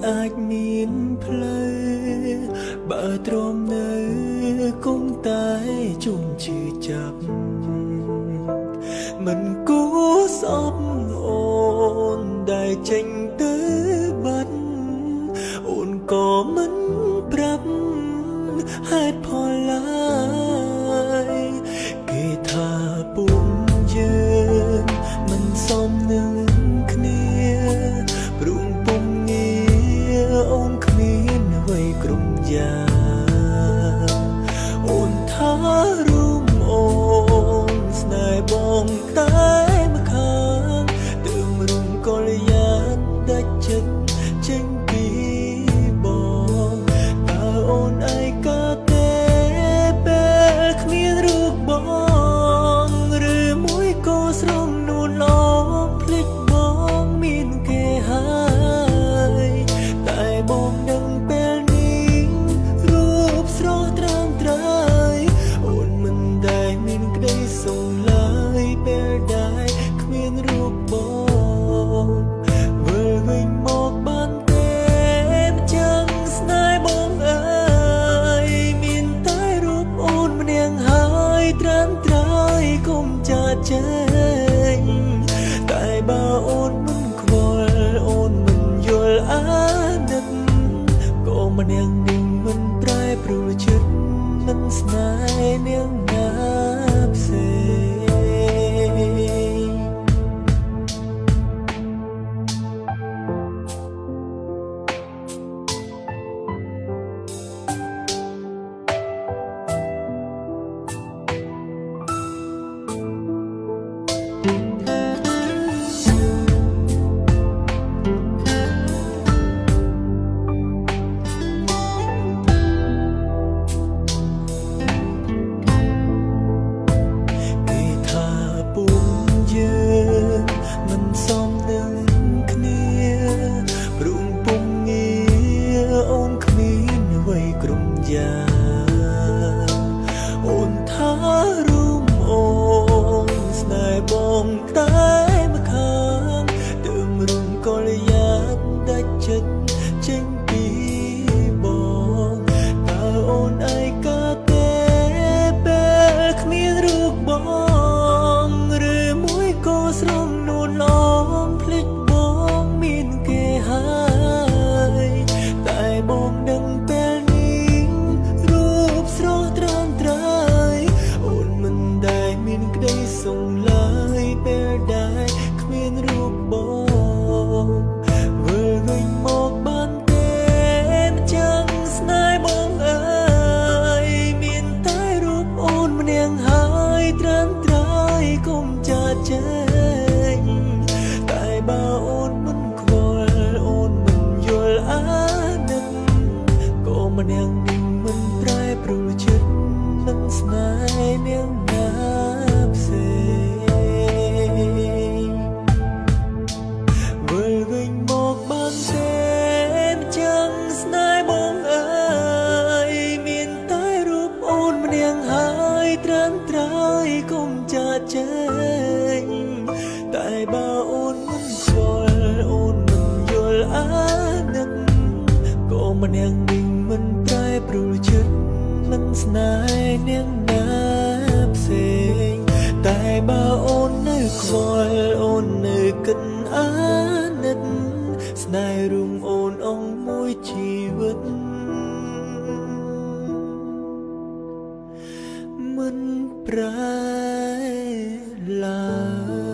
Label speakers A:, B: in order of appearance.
A: អាចមានផ្លូវបើទ្រាំនៅគង់តែជួនជឿចាប់មិនគួរស្អប់អូនដែលចេញទៅបាត់អូនក៏មិនប្រាប់ហេតុផលឡើយគេថាពុំយើងមិនសមនឹងគ្នាព្រមពុំងារអូនគ្មានអ្វីគ្រប់យ៉ាងអូនថារួមអូនស្នេហ៍បងតែម្ខាងទើបរួមកលយានដាច់ចិត្តចេញពីបងតើអូនឯកាទេពេលគ្មានរូបបងឬមួយក៏ស្រងនួនឡងភ្លេចបងមានគេហើយតែបងនឹងពេលនេះរូបស្រស់ត្រាំត្រើយអូនមិនដែលមានក្តីសង្ឡើយពេលដែលគ្មានរូបបងវិលវិញមកបានទេម្ចឹងស្នេហ៍បងអើយមានតែរូបអូនម្នាក់ហើយត្រាំត្រើយកុំចាចេញតែបើអូនមិនខ្វល់អូនមិនយល់អាណិតក៏ម្នាក់នេះមិនប្រែប្រួលចិត្តមិនស្នេហ៍នាងណាផ្សេងអូនថារួមអូនស្នេហ៍បងតែម្ខាងទើបរួមកលយានដាច់ចិត្តចេញពីបងតើអូនឯកាទេពេលគ្មានរូបបងឬមួយក៏ស្រងនួនឡងភ្លេចបងមានគេហើយតែបងដឹងពេលសង្ឡើយពេលដែលគ្មានរូបបងវិលវិញមកបានទេម្ចឹងស្នេហ៍បងអើយមានតែរូបអូនម្នាក់ហើយត្រាំត្រើយកុំចាចេញតែបើអូនមិនខ្វល់អូនមិនយល់អាណិតក៏ម្នាក់នេះមិនប្រែប្រួលចិត្តមិនស្នេហ៍នាងណាផ្សេងវិលវិញមកបានទេម្ចឹងស្នេហ៍បងអើយមានតែរូបអូនម្នាក់ហើយត្រាំត្រើយកុំចាចេញតែបើអូនមិនខ្វល់អូនមិនយល់អាណិតក៏ម្នាក់នេះមិនប្រែប្រួលចិត្តមិនស្នេហ៍នាងណាផ្សេងតែបើអូននៅខ្វល់អូននៅគិតអាណិតស្នេហ៍រួមអូនអងមួយជីវិតមិនប្រែឡើយ